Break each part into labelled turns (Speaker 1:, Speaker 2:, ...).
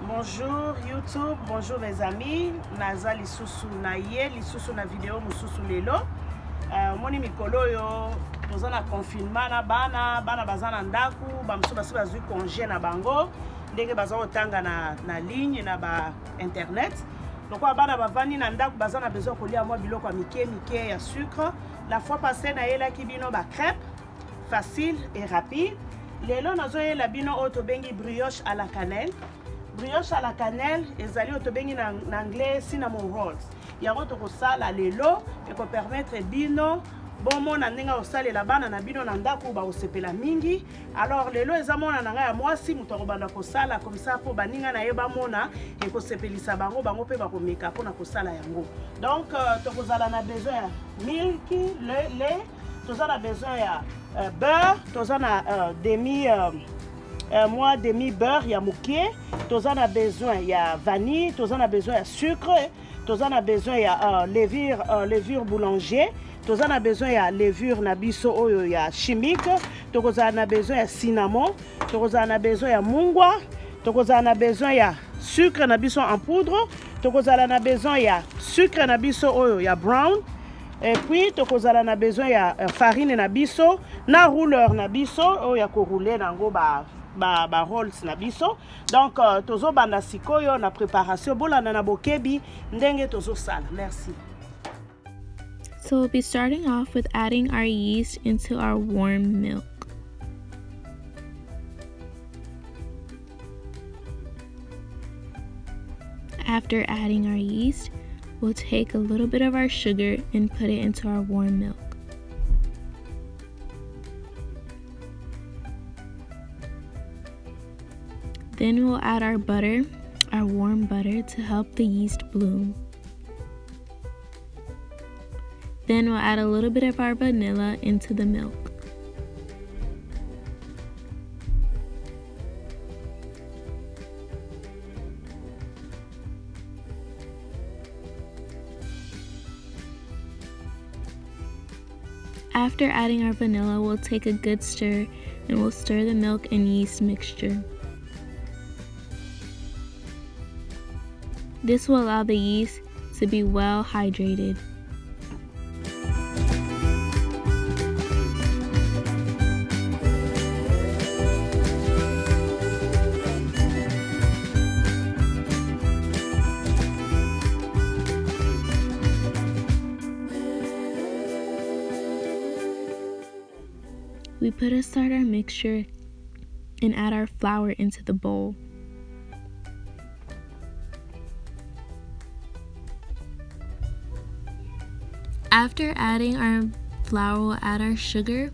Speaker 1: Bonjour YouTube, bonjour les amis. Naza lisusu na ye, lisusu na video mususu lelo. Moni mikolo yo, toza na confinement na bana baza na ndaku, bamusu basi bazwi congé na bango, ndenge baza otanga na ligne na ba internet. Donc bana bavandi na ndaku baza na besoin kolia mwa biloko ya mike ya sucre. La fois passée na yela ki bino ba crêpe facile et rapide. Lelo nazo yela bino oto bengi brioche à la cannelle. Brioche à la cannelle, ezali otobengi na anglais cinnamon rolls. Yango tokosala lelo eko permettre bino bomo na ndenge osalela bana na bino na ndako ba osepela mingi. Alors lelo ezamona na ngai ya mwasi muto akobanda kosala comme ça po baninga na ye bamona eko sepelisa bango pe bakomeka pona kosala yango. Donc tokozala na besoin ya milk, lait, tozala besoin ya beurre, tozana demi beurre ya moké, tozana besoin ya vanille, tozana besoin ya sucre, tozana besoin ya levure boulanger, tozana besoin ya levure na biso oyo ya chimique, tozana besoin ya cinnamon, tozana besoin ya mungwa, tozana besoin ya sucre na biso en poudre, tozana besoin ya sucre na biso oyo ya brown. Et puis tokozala na besoin ya farine na biso na rouleur na biso oyo ya ko rouler nango ba rolls na biso. Donc tozo banda sikoyo na préparation bolanda na bokebi ndenge tozo sala. Merci.
Speaker 2: So we'll be starting off with adding our yeast into our warm milk. After adding our yeast, we'll take a little bit of our sugar and put it into our warm milk. Then we'll add our butter, our warm butter, to help the yeast bloom. Then we'll add a little bit of our vanilla into the milk. After adding our vanilla, we'll take a good stir and we'll stir the milk and yeast mixture. This will allow the yeast to be well hydrated. We put aside our mixture and add our flour into the bowl. After adding our flour, we'll add our sugar,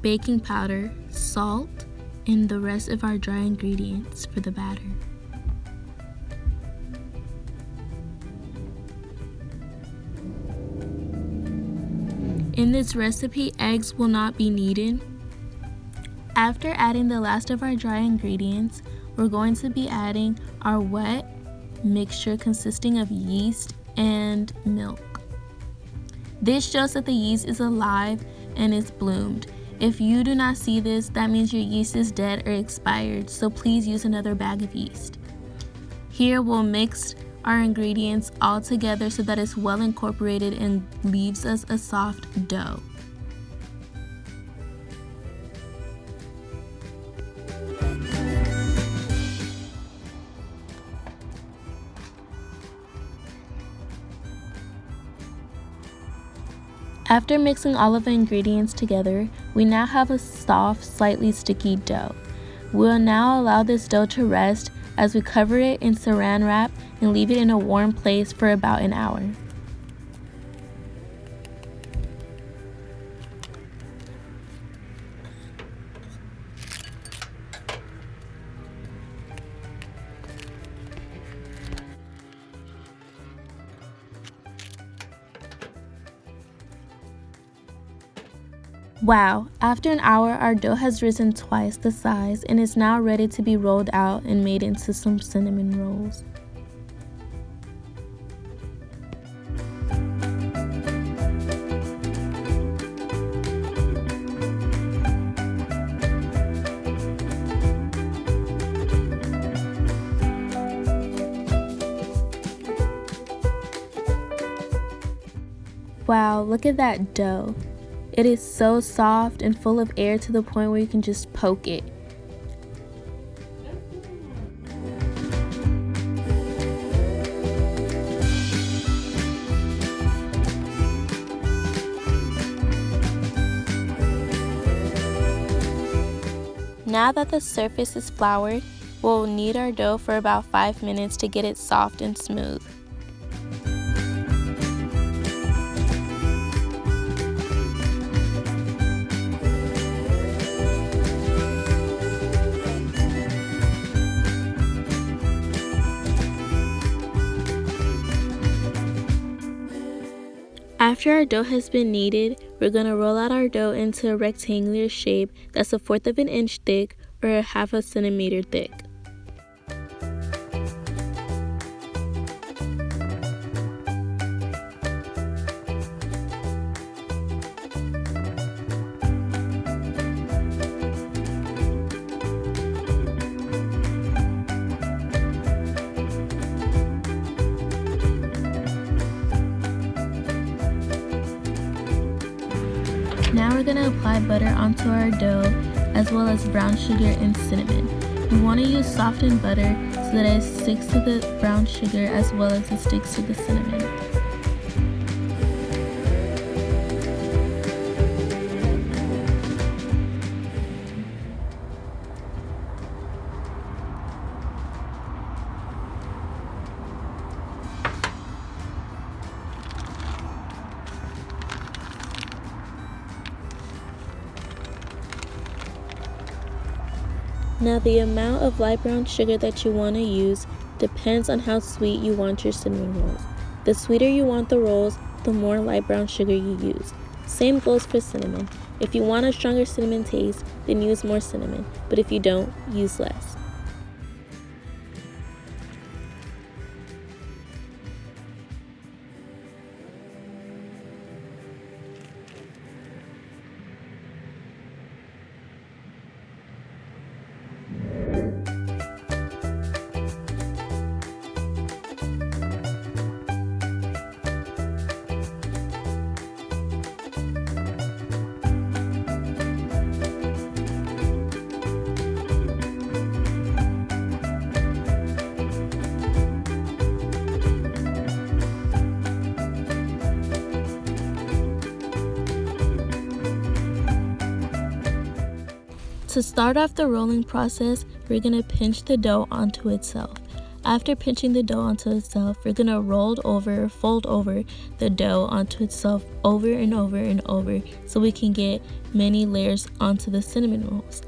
Speaker 2: baking powder, salt, and the rest of our dry ingredients for the batter. In this recipe, eggs will not be needed. After adding the last of our dry ingredients, we're going to be adding our wet mixture consisting of yeast and milk. This shows that the yeast is alive and is bloomed. If you do not see this, that means your yeast is dead or expired, so please use another bag of yeast. Here we'll mix our ingredients all together so that it's well incorporated and leaves us a soft dough. After mixing all of the ingredients together, we now have a soft, slightly sticky dough. We'll now allow this dough to rest as we cover it in saran wrap and leave it in a warm place for about an hour. Wow, after an hour our dough has risen twice the size and is now ready to be rolled out and made into some cinnamon rolls. Wow, look at that dough. It is so soft and full of air to the point where you can just poke it. Now that the surface is floured, we'll knead our dough for about 5 minutes to get it soft and smooth. After our dough has been kneaded, we're going to roll out our dough into a rectangular shape that's 1/4 of an inch thick or 1/2 centimeter thick. Now we're going to apply butter onto our dough as well as brown sugar and cinnamon. We want to use softened butter so that it sticks to the brown sugar as well as it sticks to the cinnamon. Now the amount of light brown sugar that you want to use depends on how sweet you want your cinnamon rolls. The sweeter you want the rolls, the more light brown sugar you use. Same goes for cinnamon. If you want a stronger cinnamon taste, then use more cinnamon, but if you don't, use less. To start off the rolling process, we're going to pinch the dough onto itself. After pinching the dough onto itself, we're going to fold over the dough onto itself over and over and over so we can get many layers onto the cinnamon rolls.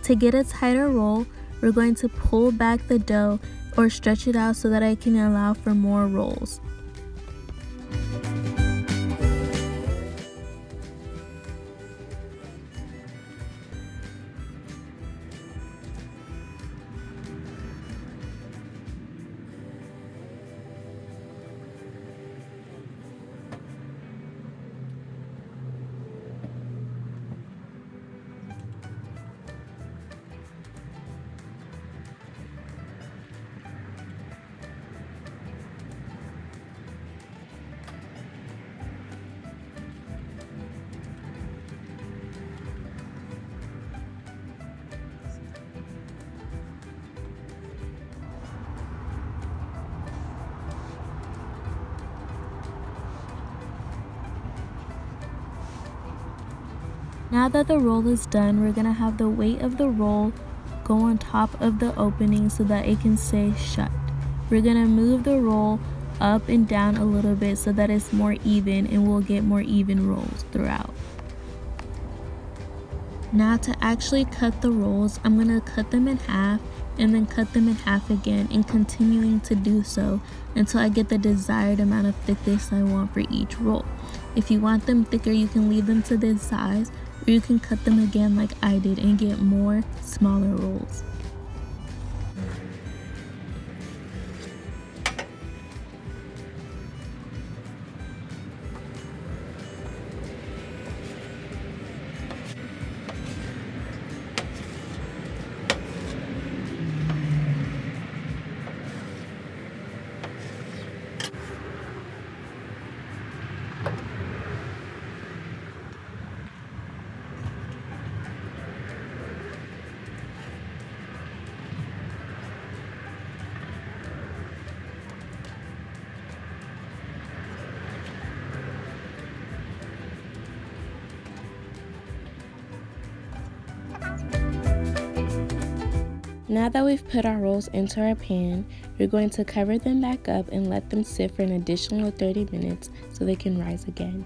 Speaker 2: To get a tighter roll, we're going to pull back the dough or stretch it out so that it can allow for more rolls. Now that the roll is done, we're going to have the weight of the roll go on top of the opening so that it can stay shut. We're going to move the roll up and down a little bit so that it's more even and we'll get more even rolls throughout. Now to actually cut the rolls, I'm going to cut them in half and then cut them in half again and continuing to do so until I get the desired amount of thickness I want for each roll. If you want them thicker, you can leave them to this size, or you can cut them again like I did and get more smaller rolls. Now that we've put our rolls into our pan, we're going to cover them back up and let them sit for an additional 30 minutes so they can rise again.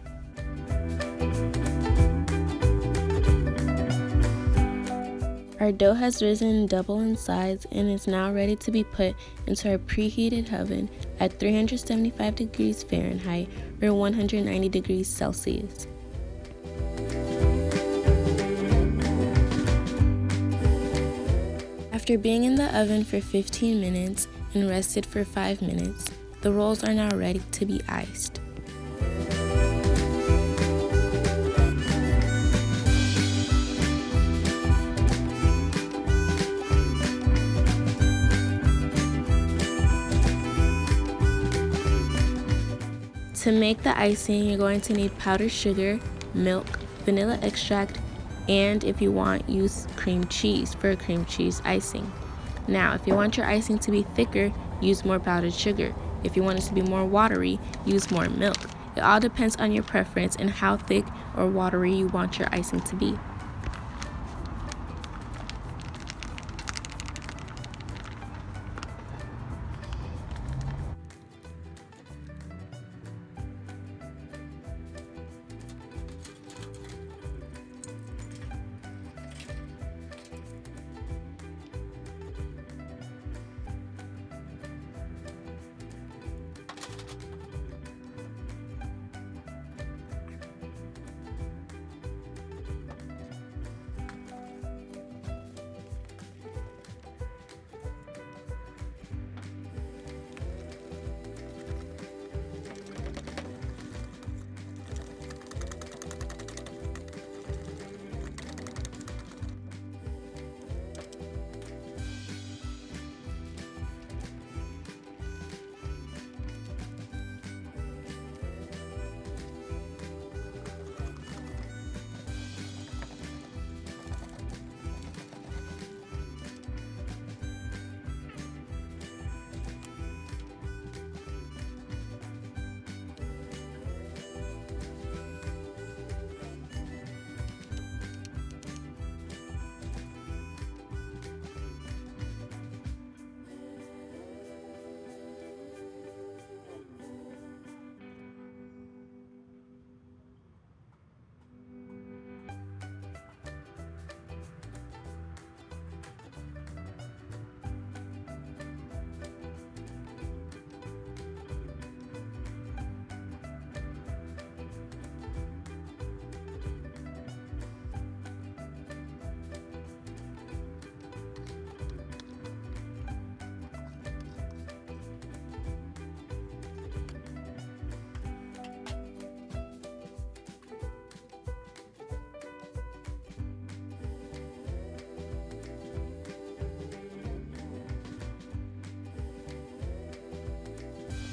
Speaker 2: Our dough has risen double in size and is now ready to be put into our preheated oven at 375 degrees Fahrenheit or 190 degrees Celsius. After being in the oven for 15 minutes and rested for 5 minutes, the rolls are now ready to be iced. To make the icing, you're going to need powdered sugar, milk, vanilla extract, and if you want, use cream cheese for a cream cheese icing. Now, if you want your icing to be thicker, use more powdered sugar. If you want it to be more watery, use more milk. It all depends on your preference and how thick or watery you want your icing to be.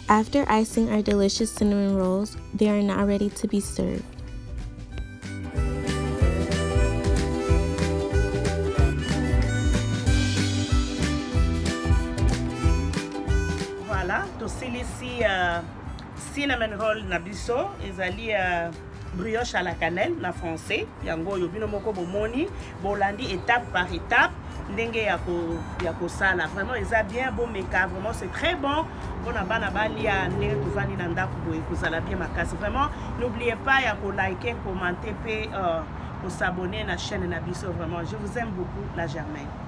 Speaker 2: After icing our delicious cinnamon rolls, they are now ready to be served.
Speaker 1: Voilà, tosili ici cinnamon roll na biso ezali brioche à la cannelle na français yango yo bino moko bomoni bolandi étape par étape ndenge ya kosala vraiment eza bien bon meka vraiment c'est très bon pona bana balia ndenge tovandi na ndako boye kozala bien makasi vraiment n'oubliez pas ya ko liker commenter pe s'abonner na chaîne na biso vraiment je vous aime beaucoup la Germaine.